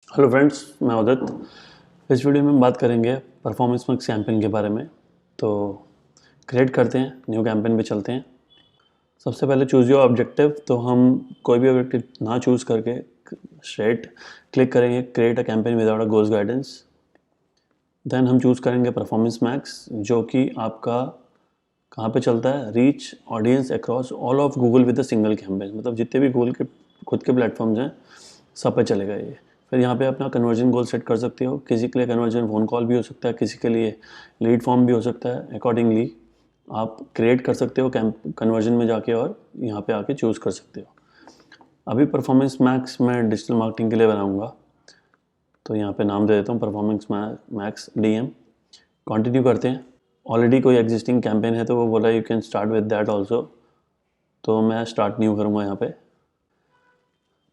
Hello friends, मैं उदित। इस video में हम बात करेंगे परफॉर्मेंस मैक्स कैंपेन के बारे में। तो क्रिएट करते हैं, न्यू कैंपेन पे चलते हैं। सबसे पहले चूज़ योर ऑब्जेक्टिव। तो हम कोई भी ऑब्जेक्टिव ना चूज़ करके स्ट्रेट क्लिक करेंगे create a campaign without a goals guidance. Then हम चूज़ करेंगे परफॉर्मेंस मैक्स, जो कि आपका कहाँ पे चलता है, reach audience across all of Google with a single campaign. मतलब जितने भी गूगल के खुद के प्लेटफॉर्म्स हैं सब पे चलेगा ये। फिर यहाँ पे अपना कन्वर्जन गोल सेट कर सकते हो। किसी के लिए कन्वर्जन फ़ोन कॉल भी हो सकता है, किसी के लिए लीड फॉर्म भी हो सकता है। अकॉर्डिंगली आप क्रिएट कर सकते हो कन्वर्जन में जाके और यहाँ पे आके चूज़ कर सकते हो। अभी परफॉर्मेंस मैक्स मैं डिजिटल मार्केटिंग के लिए बनाऊँगा, तो यहाँ पे नाम दे देता हूँ परफॉर्मेंस मैक्स DM। कंटिन्यू करते हैं। ऑलरेडी कोई एग्जिस्टिंग कैंपेन है तो वो बोला you can start with that also, तो मैं स्टार्ट न्यू करूँगा यहाँ पे।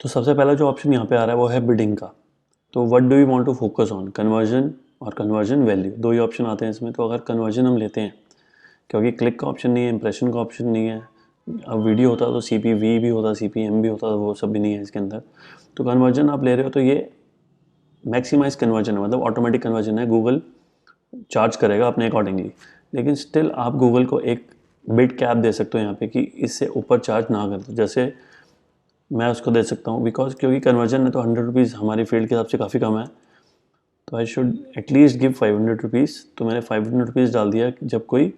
तो सबसे पहला जो ऑप्शन यहाँ पे आ रहा है वो है बिडिंग का। तो what do you want to focus on, conversion और कन्वर्जन वैल्यू, दो ही ऑप्शन आते हैं इसमें। तो अगर कन्वर्जन हम लेते हैं, क्योंकि क्लिक का ऑप्शन नहीं है, इंप्रेशन का ऑप्शन नहीं है। अब वीडियो होता तो CPV भी होता, CPM भी होता, वो सब भी नहीं है इसके अंदर। तो कन्वर्जन आप ले रहे हो तो ये मैक्सिमाइज कन्वर्जन है, मतलब ऑटोमेटिक कन्वर्जन है, गूगल चार्ज करेगा अपने अकॉर्डिंगली। लेकिन स्टिल आप गूगल को एक बिड कैप दे सकते हो यहाँ पे कि इससे ऊपर चार्ज ना कर दो। जैसे मैं उसको दे सकता हूँ, बिकॉज क्योंकि कन्वर्जन है तो 100 रुपीज़ हमारी फील्ड के हिसाब से काफ़ी कम है, तो I should at least give 500 rupees. तो मैंने 500 रुपीज़ डाल दिया। जब कोई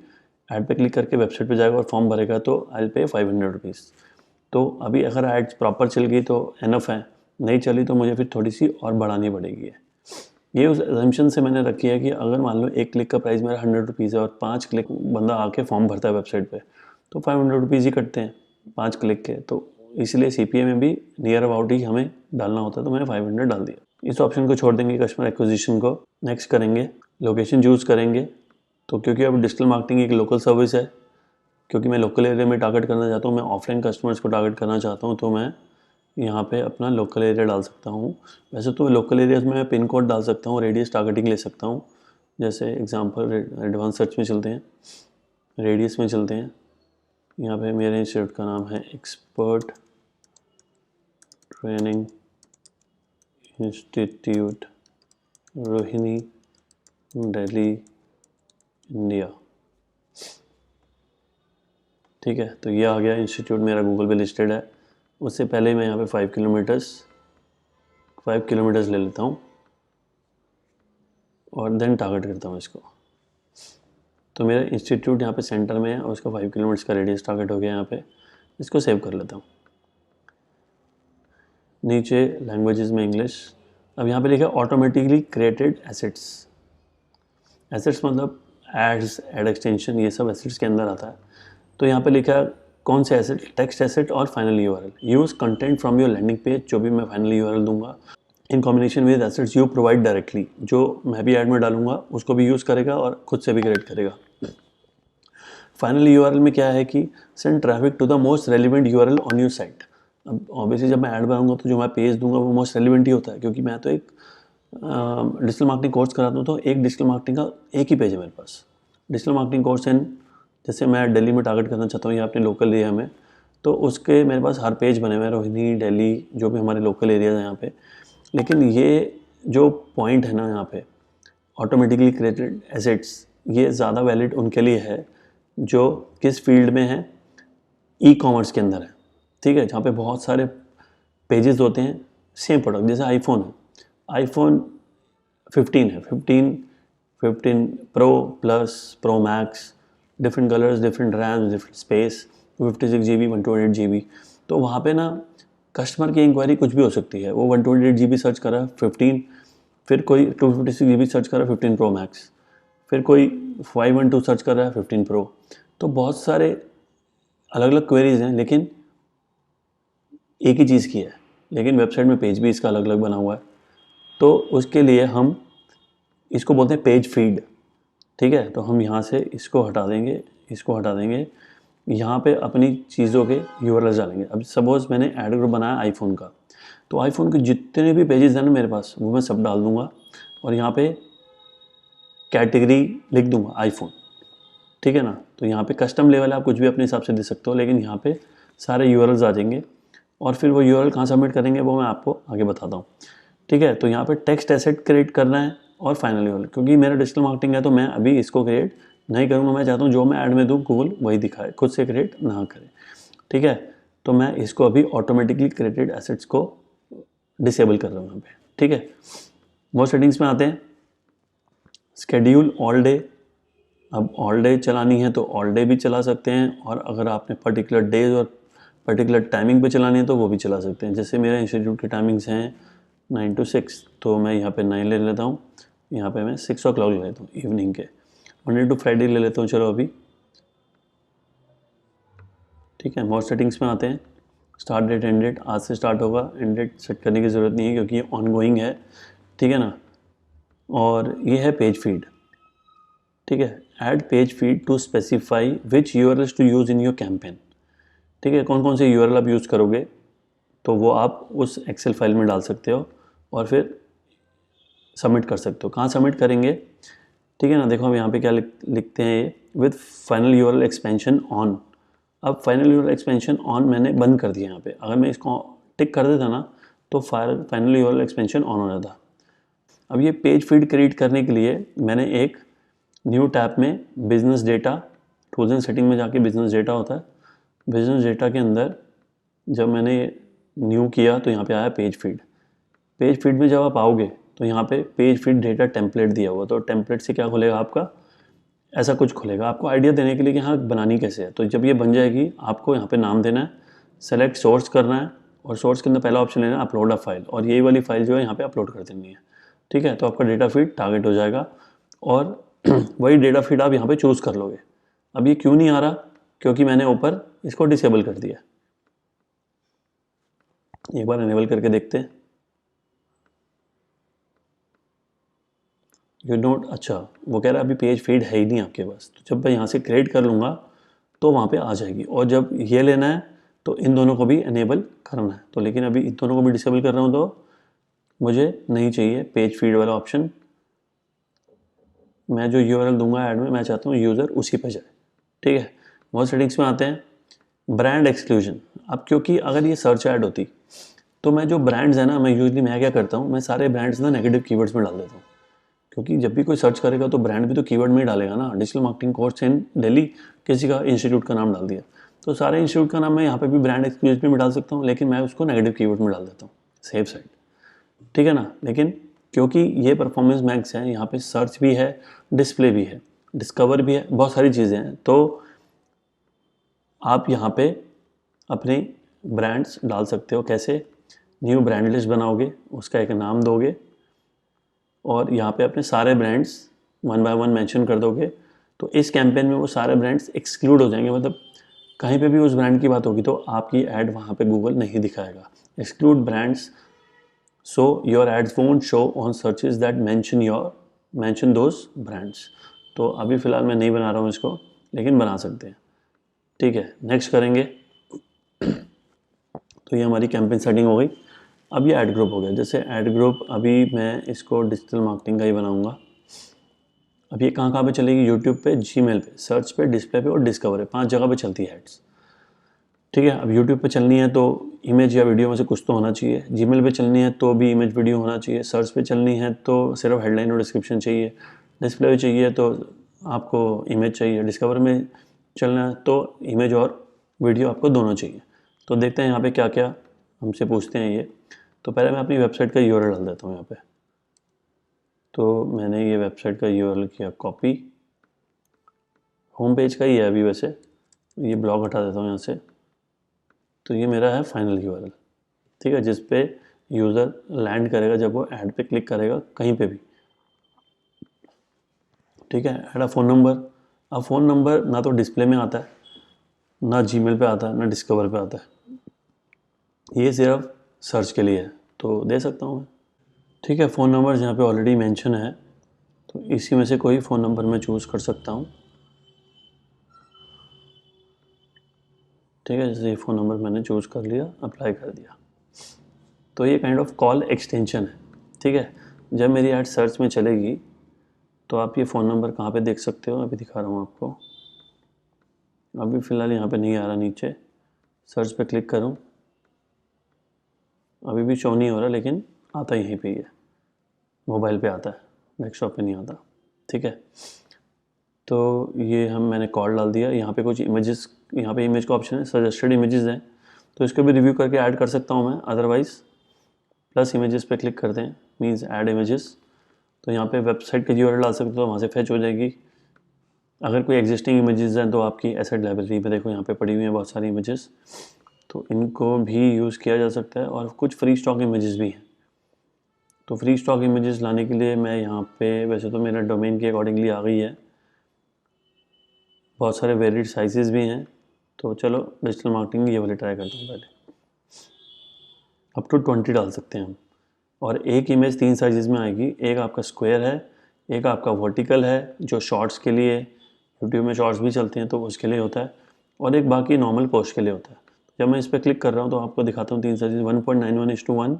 ऐड पे क्लिक करके वेबसाइट पे जाएगा और फॉर्म भरेगा तो आई पे 500 रुपीज़। तो अभी अगर एड्स प्रॉपर चल गई तो एनफ है, नहीं चली तो मुझे फिर थोड़ी सी और बढ़ानी पड़ेगी। ये उस एजम्पशन से मैंने रखी है कि अगर मान लो एक क्लिक का प्राइस मेरा 100 रुपीज़ है और 5 क्लिक बंदा आके फॉर्म भरता है वेबसाइट पे, तो 500 रुपीज़ ही कटते हैं 5 क्लिक के। तो इसलिए CPA में भी नियर अबाउट ही हमें डालना होता है, तो मैंने 500 डाल दिया। इस ऑप्शन को छोड़ देंगे, कस्टमर एक्विजिशन को नेक्स्ट करेंगे, लोकेशन चूज़ करेंगे। तो क्योंकि अब डिजिटल मार्केटिंग एक लोकल सर्विस है, क्योंकि मैं लोकल एरिया में टारगेट करना चाहता हूँ, मैं ऑफलाइन कस्टमर्स को टारगेट करना चाहता हूँ, तो मैं यहाँ पे अपना लोकल एरिया डाल सकता हूँ। वैसे तो लोकल एरियाज में मैं पिन कोड डाल सकता हूँ, रेडियस टारगेटिंग ले सकता हूँ। जैसे एग्जांपल एडवांस सर्च में चलते हैं, रेडियस में चलते हैं। यहाँ पे मेरे इंस्टीट्यूट का नाम है expert training institute Rohini, Delhi, India. ठीक है, तो ये आ गया इंस्टीट्यूट, मेरा गूगल पे लिस्टेड है। उससे पहले मैं यहाँ पे 5 किलोमीटर्स ले लेता हूँ और देन टारगेट करता हूँ इसको। तो मेरा इंस्टीट्यूट यहाँ पे सेंटर में है और उसका 5 किलोमीटर्स का रेडियस टारगेट हो गया यहाँ पे। इसको सेव कर लेता हूँ। नीचे लैंग्वेजेस में इंग्लिश। अब यहाँ पे लिखा ऑटोमेटिकली क्रिएटेड एसेट्स। एसेट्स मतलब एड्स, एड एक्सटेंशन, ये सब एसेट्स के अंदर आता है। तो यहाँ पे लिखा है कौन से एसेट, टेक्स्ट एसेट और final URL। Use content from your landing page, जो भी मैं फाइनल URL दूंगा, in combination with assets you provide directly. जो मैं भी ऐड में डालूंगा उसको भी यूज़ करेगा और खुद से भी क्रिएट करेगा। फाइनल URL में क्या है कि send traffic to the most relevant URL on your site. अब ऑब्वियसली जब मैं ऐड बनाऊंगा तो जो मैं पेज दूंगा वो मोस्ट रेलिवेंट ही होता है, क्योंकि मैं तो एक डिजिटल मार्केटिंग कोर्स कराता हूँ, तो एक डिजिटल मार्केटिंग का एक ही पेज है मेरे पास, डिजिटल मार्केटिंग कोर्स। एंड जैसे मैं दिल्ली में टारगेट करना चाहता हूँ या अपने लोकल एरिया में, तो उसके मेरे पास हर पेज बने हुए हैं, रोहिणी, दिल्ली, जो भी हमारे लोकल एरियाज हैं यहाँ पे। लेकिन ये जो पॉइंट है ना यहाँ पे, ऑटोमेटिकली क्रिएटेड एसेट्स, ये ज़्यादा वैलिड उनके लिए है जो किस फील्ड में है, E-कॉमर्स के अंदर है। ठीक है, जहाँ पे बहुत सारे पेजेस होते हैं सेम प्रोडक्ट। जैसे आईफोन है, आईफोन 15 है, 15 pro plus, pro max, different colours, different RAMs, different space, 56 GB, 128 GB। तो वहाँ पे ना कस्टमर की इंक्वायरी कुछ भी हो सकती है। वो 128 GB सर्च कर रहा है 15, फिर कोई 256 GB सर्च कर रहा है 15 प्रो मैक्स, फिर कोई 512 सर्च कर रहा है 15 प्रो। तो बहुत सारे अलग अलग क्वेरीज हैं, लेकिन एक ही चीज़ की है, लेकिन वेबसाइट में पेज भी इसका अलग अलग बना हुआ है। तो उसके लिए हम इसको बोलते हैं पेज फीड। ठीक है, तो हम यहाँ से इसको हटा देंगे, इसको हटा देंगे, यहाँ पे अपनी चीज़ों के URL डालेंगे। अब सपोज मैंने ऐड ग्रुप बनाया आईफोन का, तो आईफोन के जितने भी पेजेस हैं ना मेरे पास, वो मैं सब डाल दूँगा और यहाँ पे कैटेगरी लिख दूँगा आईफोन। ठीक है ना, तो यहाँ पे कस्टम लेवल आप कुछ भी अपने हिसाब से दे सकते हो, लेकिन यहाँ पे सारे URLs आ जाएंगे। और फिर वो URL कहाँ सबमिट करेंगे वो मैं आपको आगे बताता हूँ। ठीक है, तो यहाँ पे टेक्स्ट एसेट क्रिएट करना है और फाइनल यूआरएल, क्योंकि मेरा डिजिटल मार्केटिंग है तो मैं अभी इसको क्रिएट नहीं करूँगा। मैं चाहता हूँ जो मैं ऐड में दूँ गूगल वही दिखाए, खुद से क्रिएट ना करे। ठीक है, तो मैं इसको अभी ऑटोमेटिकली क्रिएटेड एसेट्स को डिसेबल कर रहा हूँ यहाँ पे। ठीक है, वो सेटिंग्स में आते हैं। स्केड्यूल ऑल डे, अब ऑल डे चलानी है तो ऑल डे भी चला सकते हैं, और अगर आपने पर्टिकुलर डेज और पर्टिकुलर टाइमिंग पे चलानी है तो वो भी चला सकते हैं। जैसे मेरे इंस्टीट्यूट की टाइमिंग्स हैं 9 to 6, तो मैं यहाँ पे 9 ले लेता हूँ, यहाँ पे मैं 6 o'clock ले लेता हूँ इवनिंग के। मंडे टू फ्राइडे ले लेता हूँ चलो अभी। ठीक है, मोर सेटिंग्स में आते हैं। स्टार्ट डेट एंड डेट, आज से स्टार्ट होगा, एंड डेट सेट करने की ज़रूरत नहीं है क्योंकि ये ऑन गोइंग है। ठीक है ना, और ये है पेज फीड। ठीक है, add page feed to specify which URLs to use in your campaign. ठीक है, कौन कौन से यूआरएल आप यूज़ करोगे तो वो आप उस एक्सेल फाइल में डाल सकते हो और फिर सबमिट कर सकते हो। कहाँ सबमिट करेंगे, ठीक है ना, देखो हम यहाँ पे क्या लिखते हैं, ये with final URL expansion on. अब फाइनल यूआरएल एक्सपेंशन ऑन मैंने बंद कर दिया यहाँ पे। अगर मैं इसको टिक कर देता ना तो फाइनल यूआरएल एक्सपेंशन ऑन हो जाता। अब ये पेज फीड क्रिएट करने के लिए मैंने एक न्यू टैब में business data, tools and setting में जाके बिजनेस डेटा होता है, बिजनेस डेटा के अंदर जब मैंने न्यू किया तो यहाँ पे आया पेज फीड। पेज फीड में जब आप आओगे तो यहाँ पे पेज फीड डेटा टेम्पलेट दिया हुआ, तो टेम्पलेट से क्या खुलेगा आपका, ऐसा कुछ खुलेगा आपको आइडिया देने के लिए कि हाँ बनानी कैसे है। तो जब ये बन जाएगी आपको यहाँ पे नाम देना है, सेलेक्ट सोर्स करना है, और सोर्स के अंदर पहला ऑप्शन लेना है अपलोड अ फाइल, और यही वाली फाइल जो है यहाँ पे अपलोड कर देनी है। ठीक है, तो आपका डेटा फीड टारगेट हो जाएगा और वही डेटा फीड आप यहाँ पे चूज़ कर लोगे। अब ये क्यों नहीं आ रहा, क्योंकि मैंने ऊपर इसको डिसेबल कर दिया। एक बार इनेबल करके देखते हैं। यू नोट, अच्छा वो कह रहा है अभी पेज फीड है ही नहीं आपके पास, तो जब मैं यहाँ से क्रिएट कर लूँगा तो वहाँ पे आ जाएगी। और जब ये लेना है तो इन दोनों को भी इनेबल करना है, तो लेकिन अभी इन दोनों को भी डिसेबल कर रहा हूँ तो मुझे नहीं चाहिए पेज फीड वाला ऑप्शन। मैं जो यूआरएल दूंगा ऐड में, मैं चाहता हूँ यूज़र उसी पे जाए। ठीक है, बहुत सेटिंग्स में आते हैं। ब्रांड एक्सक्लूजन, अब क्योंकि अगर ये सर्च ऐड होती तो मैं जो ब्रांड्स है ना, मैं क्या करता हूँ, मैं सारे ब्रांड्स ना नेगेटिव कीवर्ड्स में डाल देता हूँ, क्योंकि जब भी कोई सर्च करेगा तो ब्रांड भी तो कीवर्ड में ही डालेगा ना। Digital marketing course in Delhi, किसी का इंस्टीट्यूट का नाम डाल दिया तो सारे इंस्टीट्यूट का नाम मैं यहाँ पे भी ब्रांड एक्सक्लूसिव में डाल सकता हूँ, लेकिन मैं उसको नेगेटिव कीवर्ड में डाल देता हूँ, सेफ साइड। ठीक है ना, लेकिन क्योंकि ये परफॉर्मेंस मैक्स है, यहाँ पे सर्च भी है, डिस्प्ले भी है, डिस्कवर भी है, बहुत सारी चीज़ें हैं, तो आप यहाँ पे अपने ब्रांड्स डाल सकते हो। कैसे, न्यू ब्रांड लिस्ट बनाओगे, उसका एक नाम दोगे और यहाँ पे अपने सारे brands one by one mention कर दोगे। तो इस कैंपेन में वो सारे ब्रांड्स एक्सक्लूड हो जाएंगे, मतलब कहीं पे भी उस ब्रांड की बात होगी तो आपकी ऐड वहाँ पे गूगल नहीं दिखाएगा। Exclude brands so your ads won't show on searches that mention those brands. तो अभी फ़िलहाल मैं नहीं बना रहा हूँ इसको, लेकिन बना सकते हैं। ठीक है, नेक्स्ट करेंगे। तो ये हमारी कैंपेन सेटिंग हो गई। अब ये ऐड ग्रुप हो गया। जैसे ऐड ग्रुप अभी मैं इसको डिजिटल मार्केटिंग का ही बनाऊंगा। अब ये कहाँ कहाँ पे चलेगी, यूट्यूब पे, जीमेल पे, सर्च पे, डिस्प्ले पे और डिस्कवर पे, 5 जगह पे चलती है एड्स। ठीक है, अब यूट्यूब पे चलनी है तो इमेज या वीडियो में से कुछ तो होना चाहिए, जीमेल पे चलनी है तो भी इमेज वीडियो होना चाहिए, सर्च पे चलनी है तो सिर्फ हेडलाइन और डिस्क्रिप्शन चाहिए, डिस्प्ले पे चाहिए तो आपको इमेज चाहिए, डिस्कवर में चलना है तो इमेज और वीडियो आपको दोनों चाहिए। तो देखते हैं यहाँ पे क्या क्या हमसे पूछते हैं ये। तो पहले मैं अपनी वेबसाइट का यूआरएल डाल देता हूँ यहाँ पे। तो मैंने ये वेबसाइट का यूआरएल किया कॉपी, होम पेज का ही है अभी वैसे, ये ब्लॉग हटा देता हूँ यहाँ से। तो ये मेरा है फाइनल यूआरएल। ठीक है, जिस पे यूज़र लैंड करेगा जब वो ऐड पे क्लिक करेगा कहीं पे भी। ठीक है, ऐड अ फ़ोन नंबर। अब फ़ोन नंबर ना तो डिस्प्ले में आता है, ना जीमेल पे आता है, ना डिस्कवर पे आता है, ये सिर्फ सर्च के लिए है, तो दे सकता हूँ मैं। ठीक है, फ़ोन नंबर जहाँ पे ऑलरेडी मेंशन है तो इसी में से कोई फ़ोन नंबर मैं चूज़ कर सकता हूँ। ठीक है, जैसे ये फ़ोन नंबर मैंने चूज़ कर लिया, अप्लाई कर दिया, तो ये काइंड ऑफ कॉल एक्सटेंशन है। ठीक है, जब मेरी ऐड सर्च में चलेगी तो आप ये फ़ोन नंबर कहाँ पे देख सकते हो, अभी दिखा रहा हूँ आपको। अभी फ़िलहाल यहाँ पे नहीं आ रहा, नीचे सर्च पे क्लिक करूँ, अभी भी शो नहीं हो रहा लेकिन आता यहीं पे ही है, मोबाइल पे आता है, डेस्कटॉप पे नहीं आता। ठीक है, तो ये मैंने कॉल डाल दिया। यहाँ पे कुछ इमेजेस, यहाँ पे इमेज का ऑप्शन है, सजेस्टेड इमेजेस हैं, तो इसको भी रिव्यू करके ऐड कर सकता हूँ मैं। अदरवाइज़ प्लस इमेजेस पे क्लिक करते हैं, मीन्स ऐड इमेजेस, तो यहाँ पे वेबसाइट की यूआरएल डाल सकते हो, वहाँ से फैच हो जाएगी। अगर कोई एग्जिस्टिंग इमेजेस हैं तो आपकी एसेट लाइब्रेरी में देखो यहाँ पे पड़ी हुई हैं बहुत सारी इमेजेस, तो इनको भी यूज़ किया जा सकता है। और कुछ फ्री स्टॉक इमेजेस भी हैं, तो फ्री स्टॉक इमेजेस लाने के लिए मैं यहाँ पे, वैसे तो मेरा डोमेन के अकॉर्डिंगली आ गई है, बहुत सारे वेरिड साइजेस भी हैं, तो चलो डिजिटल मार्केटिंग ये वाले ट्राई करता हूँ पहले। अप टू 20 डाल सकते हैं हम, और एक इमेज 3 साइजेस में आएगी। एक आपका स्क्वायर है, एक आपका वर्टिकल है जो शॉर्ट्स के लिए, यूट्यूब में शॉर्ट्स भी चलते हैं तो उसके लिए होता है, और एक बाकी नॉर्मल पोस्ट के लिए होता है। जब मैं इस पर क्लिक कर रहा हूँ तो आपको दिखाता हूँ 3 साइजेस, 1.91:1,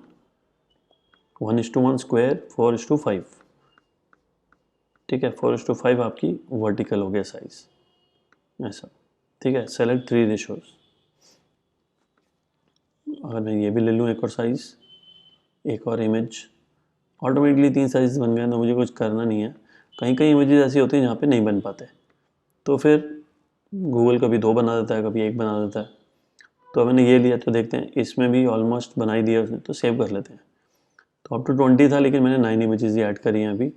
1:1 स्क्वायर, 4:5। ठीक है, 4:5 आपकी वर्टिकल हो गया साइज, ऐसा। ठीक है, सेलेक्ट 3 रेशोज। अगर मैं ये भी ले लूँ एक और साइज़, एक और इमेज, ऑटोमेटिकली 3 साइज बन गए, तो मुझे कुछ करना नहीं है। कहीं कहीं इमेजेस ऐसी होती हैं जहाँ पे नहीं बन पाते, तो फिर गूगल कभी 2 बना देता है, कभी 1 बना देता है। तो मैंने ये लिया, तो देखते हैं इसमें भी ऑलमोस्ट बना ही दिया उसने, तो सेव कर लेते हैं। तो अप टू 20 था, लेकिन मैंने 9 इमेजेस ही ऐड करी हैं अभी।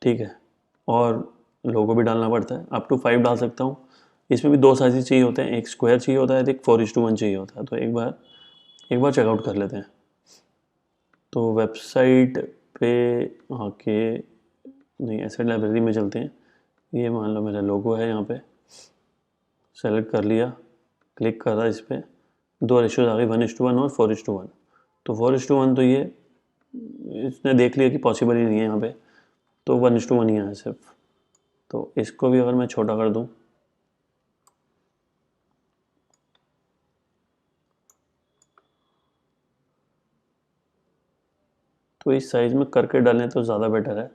ठीक है, और लोगो भी डालना पड़ता है, अप टू 5 डाल सकता हूँ। इसमें भी 2 साइज चाहिए होते हैं, एक स्क्वायर चाहिए होता है, एक 4:1 चाहिए होता है। तो एक बार चेकआउट कर लेते हैं। तो वेबसाइट पे आके, नहीं, एसेट लाइब्रेरी में चलते हैं। ये मान लो मेरा लोगो है, यहाँ पे सेलेक्ट कर लिया, क्लिक कर रहा इस पर, 2 रेशोज आ गई, 1:1 और 4:1। तो 4:1 तो ये इसने देख लिया कि पॉसिबल ही नहीं है यहाँ पे, तो 1:1 ही है सिर्फ। तो इसको भी अगर मैं छोटा कर दूँ, तो इस साइज़ में करके डालें तो ज़्यादा बेटर है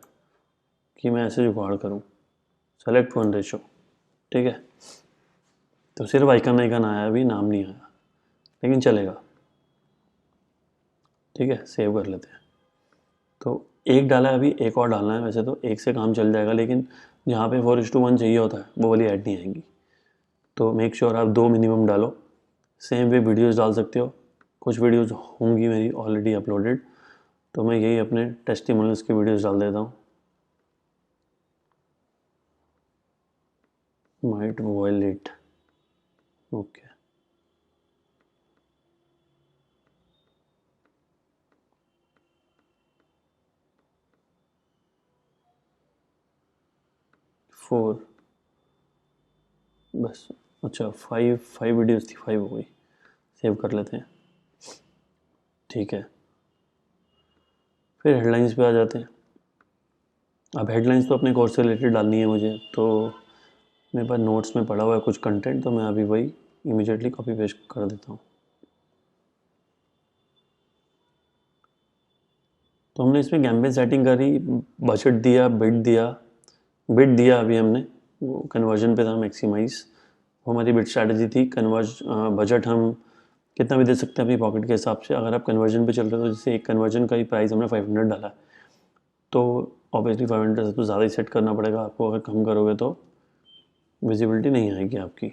कि मैं ऐसे जुगाड़ करूँ। Select 1 ratio. ठीक है, तो सिर्फ आइकन आइकन आया, अभी नाम नहीं आया, लेकिन चलेगा। ठीक है, सेव कर लेते हैं। तो एक डाला है, अभी एक और डालना है। वैसे तो एक से काम चल जाएगा, लेकिन जहाँ पे 4:1 चाहिए होता है वो वाली ऐड नहीं आएंगी। तो मेक श्योर आप 2 मिनिमम डालो। सेम वे वीडियोस डाल सकते हो, कुछ वीडियोस होंगी मेरी ऑलरेडी अपलोडेड, तो मैं यही अपने टेस्टिमोनियल्स की वीडियोस डाल देता हूँ। Might violet, okay. फोर, बस। अच्छा, 5 वीडियोस थी, 5 हो गई। सेव कर लेते हैं। ठीक है, फिर हेडलाइंस पे आ जाते हैं। अब हेडलाइंस तो अपने कोर्स से रिलेटेड डालनी है मुझे, तो मेरे पास नोट्स में पड़ा हुआ है कुछ कंटेंट, तो मैं अभी वही इमीडिएटली कॉपी पेस्ट कर देता हूँ। तो हमने इसमें कैंपेन सेटिंग करी, बजट दिया, बिड दिया अभी हमने, वो कन्वर्जन पे था मैक्सिमाइज, वो हमारी बिड स्ट्रैटेजी थी। बजट हम कितना भी दे सकते हैं अपनी पॉकेट के हिसाब से। अगर आप कन्वर्जन पे चल रहे हो, तो जैसे एक कन्वर्जन का ही प्राइस हमने 500 डाला, तो ऑब्वियसली 500 से तो ज़्यादा ही सेट करना पड़ेगा आपको। अगर कम करोगे तो विजिबिलिटी नहीं आएगी आपकी।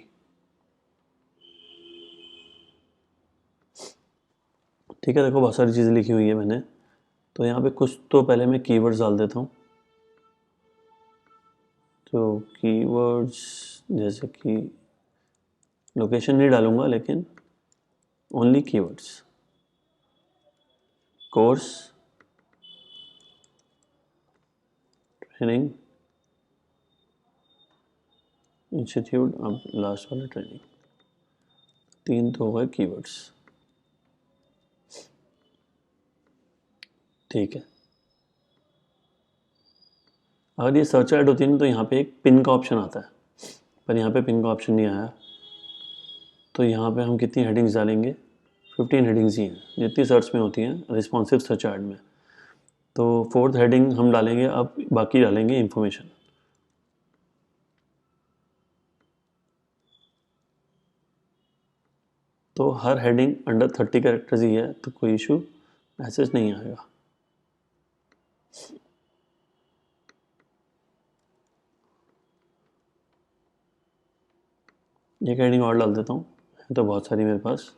ठीक है, देखो बहुत सारी चीज़ें लिखी हुई है मैंने, तो यहाँ पे कुछ तो पहले मैं कीवर्ड्स डाल देता हूँ। तो कीवर्ड्स जैसे कि लोकेशन नहीं डालूंगा, लेकिन only keywords. Course, training, institute, अब लास्ट वाला ट्रेनिंग, 3 तो हो गए कीवर्ड्स। ठीक है, अगर ये सर्च ऐड होती है ना, तो यहाँ पे एक पिन का ऑप्शन आता है, पर यहाँ पे पिन का ऑप्शन नहीं आया। तो यहाँ पे हम कितनी हेडिंग्स डालेंगे? 15 हेडिंग्स ही हैं जितनी सर्च में होती हैं, रिस्पॉन्सिव सर्च ऐड में। तो 4th हेडिंग हम डालेंगे, अब बाकी डालेंगे इंफॉर्मेशन। तो हर हेडिंग अंडर 30 कैरेक्टर्स ही है, तो कोई इशू ऐसे नहीं आएगा। एक हेडिंग और डाल देता हूँ, तो बहुत सारी मेरे पास।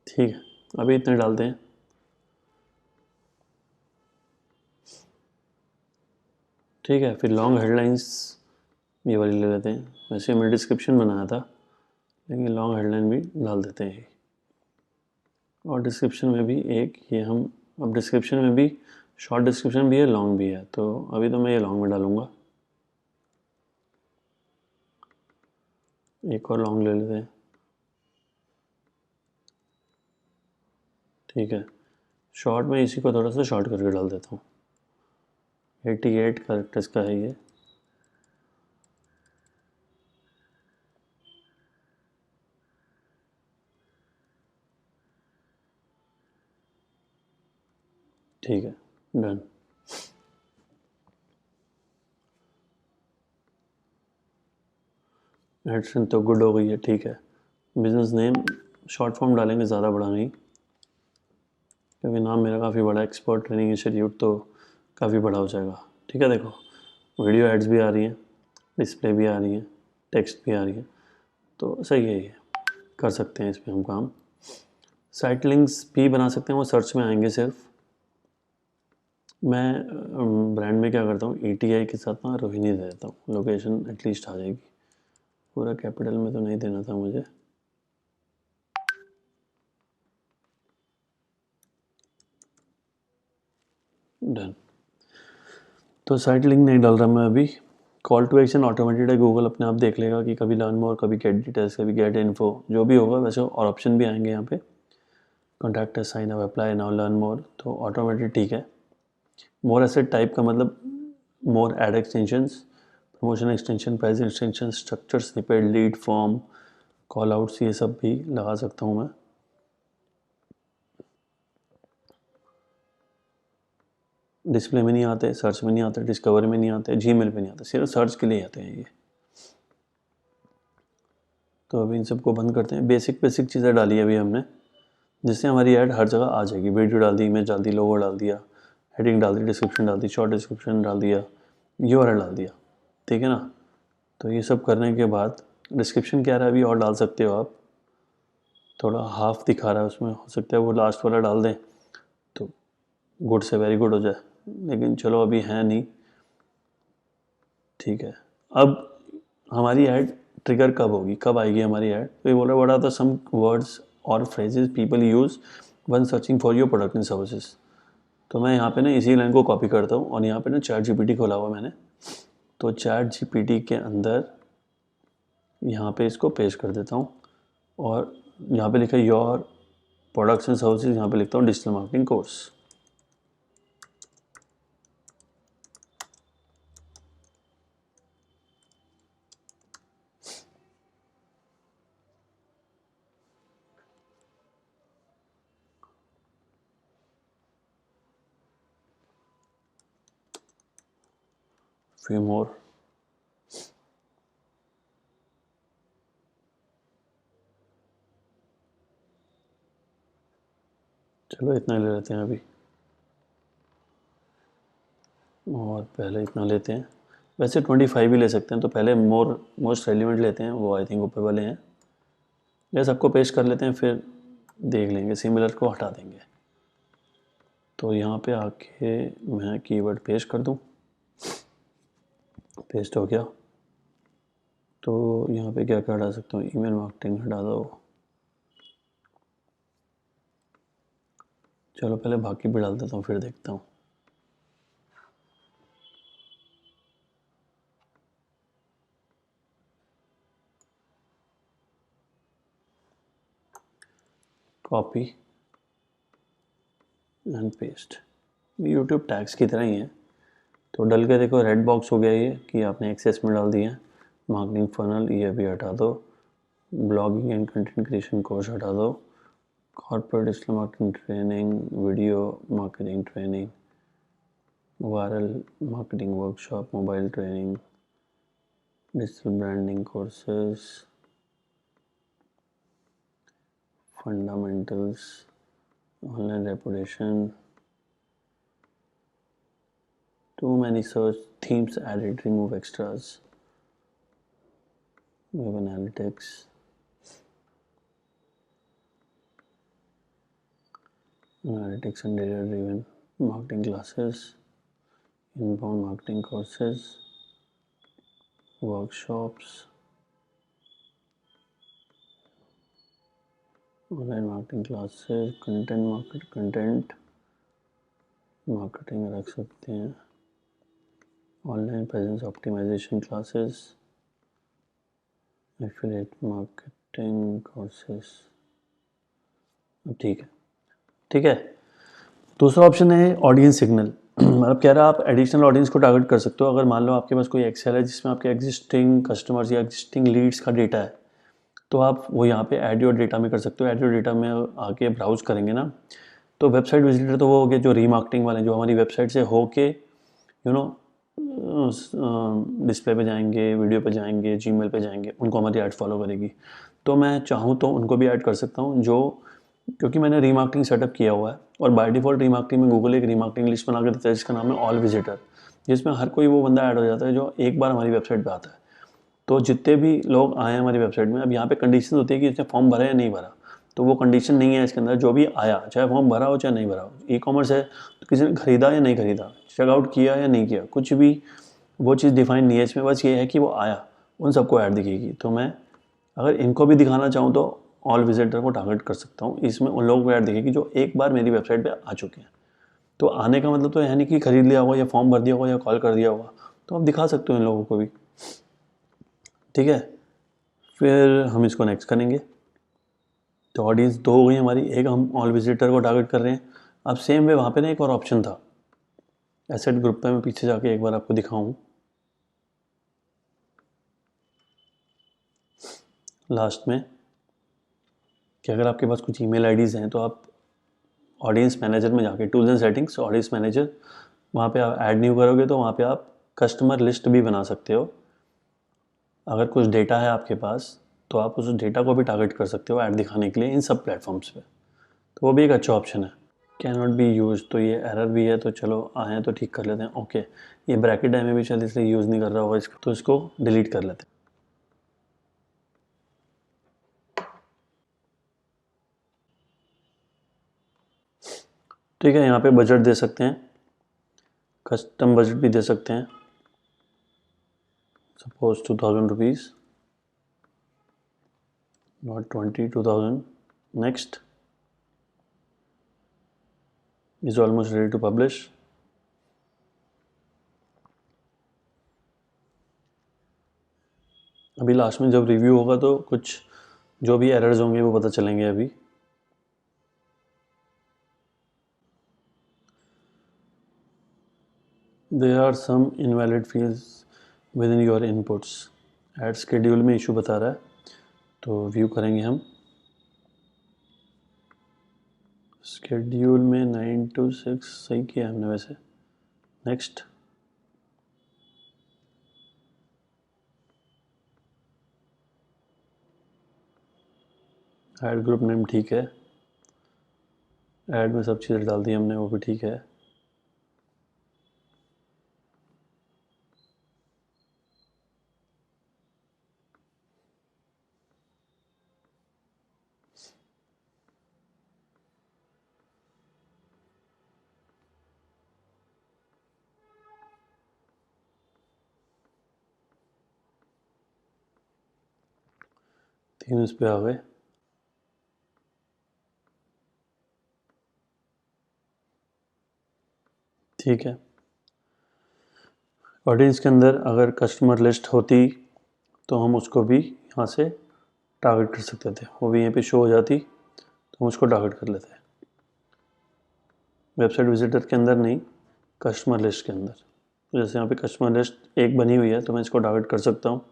ठीक है, अभी इतने डालते हैं। ठीक है, फिर लॉन्ग हेडलाइंस ये वाली ले लेते हैं। वैसे हमने डिस्क्रिप्शन बनाया था, लेकिन लॉन्ग हेडलाइन भी डाल देते हैं। और डिस्क्रिप्शन में भी एक ये हम, अब डिस्क्रिप्शन में भी शॉर्ट डिस्क्रिप्शन भी है, लॉन्ग भी है, तो अभी तो मैं ये लॉन्ग में डालूँगा। एक और लॉन्ग ले लेते हैं। ठीक है, शॉर्ट में इसी को थोड़ा सा शॉर्ट करके डाल देता हूँ। 88 कैरेक्टर्स का है ये। ठीक है, डन। एडसन तो गुड हो गई है। ठीक है, बिजनेस नेम शॉर्ट फॉर्म डालेंगे, ज़्यादा बड़ा नहीं, क्योंकि नाम मेरा काफ़ी बड़ा है, एक्सपर्ट ट्रेनिंग इंस्टीट्यूट, तो काफ़ी बड़ा हो जाएगा। ठीक है, देखो वीडियो एड्स भी आ रही हैं, डिस्प्ले भी आ रही है, टेक्स्ट भी आ रही है, तो सही है, ये कर सकते हैं इस पर हम काम। साइट लिंक्स भी बना सकते हैं, वो सर्च में आएंगे सिर्फ। मैं ब्रांड में क्या करता हूँ, ETI के साथ ना रोहिणी दे देता हूँ, लोकेशन एटलीस्ट आ जाएगी। पूरा कैपिटल में तो नहीं देना था मुझे। डन। तो साइट लिंक नहीं डाल रहा मैं अभी। कॉल टू एक्शन ऑटोमेटेड है, गूगल अपने आप देख लेगा कि कभी लर्न मोर, कभी गेट डिटेल्स, कभी गेट इन्फो, जो भी होगा वैसे। और ऑप्शन भी आएंगे यहाँ पे, contact us, sign up, apply now, learn more, तो ऑटोमेटेड ठीक है। मोर एसेट टाइप का मतलब more ad extensions, promotion extension, price extension, structure snippet, lead form, callouts, ये सब भी लगा सकता हूँ मैं। डिस्प्ले में नहीं आते, सर्च में नहीं आते, डिस्कवर में नहीं आते, जीमेल पे नहीं आते, सिर्फ सर्च के लिए आते हैं ये। तो अभी इन सबको बंद करते हैं। बेसिक बेसिक चीज़ें डाली अभी हमने, जिससे हमारी ऐड हर जगह आ जाएगी। वीडियो डाल दी, इमेज डाल दी, लोगो डाल दिया, हेडिंग डाल दी, डिस्क्रिप्शन डाल दी, शॉर्ट डिस्क्रिप्शन डाल दिया, URL डाल दिया। ठीक है ना। तो ये सब करने के बाद डिस्क्रिप्शन क्या रहा है अभी और डाल सकते हो आप। थोड़ा हाफ दिखा रहा है उसमें, हो सकता है वो लास्ट वाला डाल दें तो गुड से वेरी गुड हो जाए, लेकिन चलो अभी है नहीं। ठीक है, अब हमारी ऐड ट्रिगर कब होगी, कब आएगी हमारी ऐड। तो ये बोल रहा है, what are the some words और phrases people use when searching for your product and services. तो मैं यहाँ पे ना इसी लाइन को कॉपी करता हूँ, और यहाँ पे ना चैट GPT खोला हुआ मैंने, तो चैट GPT के अंदर यहाँ पे इसको पेस्ट कर देता हूँ, और यहाँ पे लिखा है योर प्रोडक्ट्स एंड सर्विसेज, यहाँ पे लिखता हूँ digital marketing course. Few more. चलो इतना ले लेते हैं अभी, और पहले इतना लेते हैं। वैसे 25 ही ले सकते हैं, तो पहले मोस्ट रेलिवेंट लेते हैं, वो आई थिंक ऊपर वाले हैं। ये सबको पेस्ट कर लेते हैं, फिर देख लेंगे, सिमिलर को हटा देंगे। तो यहाँ पे आके मैं कीवर्ड पेस्ट कर दूँ, पेस्ट हो गया। तो यहाँ पे क्या क्या हटा सकता हूँ, ईमेल मार्केटिंग हटा दो। चलो पहले बाकी भी डाल देता हूँ, फिर देखता हूँ। Copy and paste, YouTube tags की तरह ही है। तो डल के देखो रेड बॉक्स हो गया ये कि आपने एक्सेस में डाल दिया। मार्केटिंग फनल ये भी हटा दो। Blogging and content creation course हटा दो। Corporate digital marketing training, video marketing training, viral marketing workshop, mobile training, digital branding courses, fundamentals, online reputation, too many search themes added, remove extras, web analytics, analytics and data driven marketing classes, inbound marketing courses, workshops, online marketing classes, content marketing रख सकते हैं, online presence optimisation classes, affiliate marketing courses. अब ठीक है। दूसरा option है audience signal. मतलब कह रहा है आप एडिशनल ऑडियंस को टारगेट कर सकते हो। अगर मान लो आपके पास कोई एक्सेल है जिसमें आपके एग्जिस्टिंग कस्टमर्स या एग्जिस्टिंग लीड्स का डेटा है, तो आप वो यहाँ पे ऐड योर डेटा में कर सकते हो। ऐड योर डेटा में आके ब्राउज करेंगे ना, तो वेबसाइट विजिटर तो वो हो गए जो रीमार्केटिंग वाले, जो हमारी वेबसाइट से होके डिस्प्ले पे जाएंगे, वीडियो पे जाएंगे, जीमेल पे जाएंगे, उनको हमारी ऐड फॉलो करेगी। तो मैं चाहूँ तो उनको भी ऐड कर सकता हूँ, जो क्योंकि मैंने रीमार्केटिंग सेटअप किया हुआ है और बाय डिफ़ॉल्ट रीमार्केटिंग में गूगल एक रीमार्केटिंग लिस्ट बना के देता है जिसका नाम है ऑल विजिटर, जिसमें हर कोई वो बंदा ऐड हो जाता है जो एक बार हमारी वेबसाइट पे आता है। तो जितने भी लोग आए हैं हमारी वेबसाइट में, अब यहाँ पे कंडीशन होती है कि इसने फॉर्म भरा या नहीं भरा, तो वो कंडीशन नहीं है इसके अंदर। जो भी आया, चाहे फॉर्म भरा हो चाहे नहीं भरा हो, ई कॉमर्स है तो किसी ने खरीदा या नहीं खरीदा, चेकआउट किया या नहीं किया, कुछ भी वो चीज़ डिफाइन नहीं है इसमें। बस ये है कि वो आया, उन सबको ऐड दिखेगी। तो मैं अगर इनको भी दिखाना चाहूँ तो ऑल विजिटर को टारगेट कर सकता हूँ। इसमें उन लोगों को ऐड दिखेगी जो एक बार मेरी वेबसाइट पे आ चुके हैं। तो आने का मतलब तो है नहीं कि खरीद लिया होगा या फॉर्म भर दिया होगा या कॉल कर दिया होगा, तो आप दिखा सकते हो इन लोगों को भी। ठीक है, फिर हम इसको नेक्स्ट करेंगे। तो ऑडियंस दो हो गई हमारी, एक हम ऑल विजिटर को टारगेट कर रहे हैं। अब सेम वे वहाँ पे ना एक और ऑप्शन था एसेट ग्रुप पे, मैं पीछे जाके एक बार आपको दिखाऊं। लास्ट में कि अगर आपके पास कुछ ईमेल आईडीज़ हैं तो आप ऑडियंस मैनेजर में जाके tools and settings, audience manager, वहाँ पे आप ऐड न्यू करोगे तो वहाँ पे आप कस्टमर लिस्ट भी बना सकते हो। अगर कुछ डेटा है आपके पास तो आप उस डेटा को भी टारगेट कर सकते हो ऐड दिखाने के लिए इन सब प्लेटफॉर्म्स पे। तो वो भी एक अच्छा ऑप्शन है। कैन नॉट बी यूज, तो ये एरर भी है, तो चलो आए तो ठीक कर लेते हैं। ओके, ये ब्रैकेट है में भी शायद इसलिए यूज़ नहीं कर रहा होगा इसको, तो इसको डिलीट कर लेते हैं। ठीक है, यहाँ पे बजट दे सकते हैं, कस्टम बजट भी दे सकते हैं, suppose 2000 rupees, not 20,000। Next is almost ready to publish. अभी लास्ट में जब रिव्यू होगा तो कुछ जो भी एरर्स होंगे वो पता चलेंगे। अभी there are some invalid fields within your inputs. Ad schedule में इशू बता रहा है, तो व्यू करेंगे हम। शेड्यूल में 9 to 6 सही किया हमने वैसे। नेक्स्ट, ऐड ग्रुप नेम ठीक है, ऐड में सब चीज़ें डाल दी हमने, वो भी ठीक है। तीन इस पे आ गए। ठीक है, ऑडियंस के अंदर अगर कस्टमर लिस्ट होती तो हम उसको भी यहाँ से टारगेट कर सकते थे, वो भी यहीं पे शो हो जाती तो हम उसको टारगेट कर लेते। वेबसाइट विजिटर के अंदर नहीं, कस्टमर लिस्ट के अंदर। तो जैसे यहाँ पे कस्टमर लिस्ट एक बनी हुई है तो मैं इसको टारगेट कर सकता हूँ।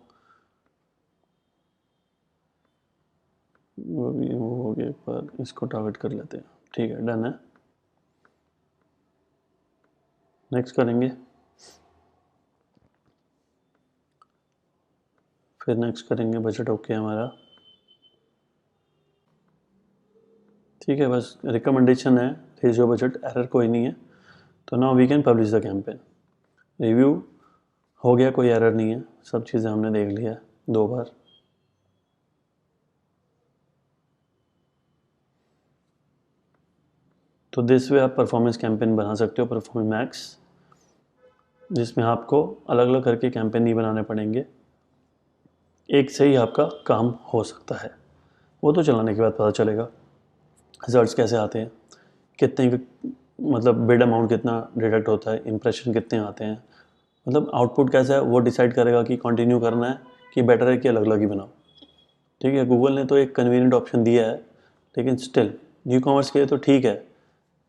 वो भी हो गया, पर इसको टारगेट कर लेते हैं। ठीक है, डन है। नेक्स्ट करेंगे, फिर नेक्स्ट करेंगे, बजट ओके हमारा। ठीक है, बस रिकमेंडेशन है, रेज योर बजट, एरर कोई नहीं है। तो now we can publish the campaign. Review हो गया, कोई एरर नहीं है, सब चीज़ें हमने देख लिया 2 बार। तो दिस वे आप परफॉर्मेंस कैंपेन बना सकते हो, परफॉर्मेंस मैक्स, जिसमें आपको अलग अलग करके कैंपेन नहीं बनाने पड़ेंगे, एक से ही आपका काम हो सकता है। वो तो चलाने के बाद पता चलेगा रिजल्ट्स कैसे आते हैं, कितने मतलब बिड अमाउंट कितना डिडक्ट होता है, इंप्रेशन कितने आते हैं, मतलब आउटपुट कैसा है वो डिसाइड करेगा कि कंटिन्यू करना है कि बेटर है कि अलग अलग ही बनाओ। ठीक है, गूगल ने तो एक कन्वीनियंट ऑप्शन दिया है, लेकिन स्टिल न्यू कॉमर्स के लिए तो ठीक है,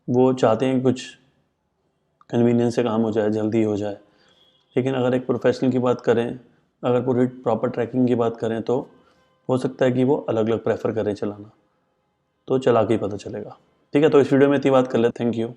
वो चाहते हैं कि कुछ कन्वीनियंस से काम हो जाए, जल्दी हो जाए। लेकिन अगर एक प्रोफेशनल की बात करें, अगर पूरी प्रॉपर ट्रैकिंग की बात करें, तो हो सकता है कि वो अलग अलग प्रेफर करें चलाना। तो चला के ही पता चलेगा। ठीक है, तो इस वीडियो में इतनी बात कर ले। Thank you.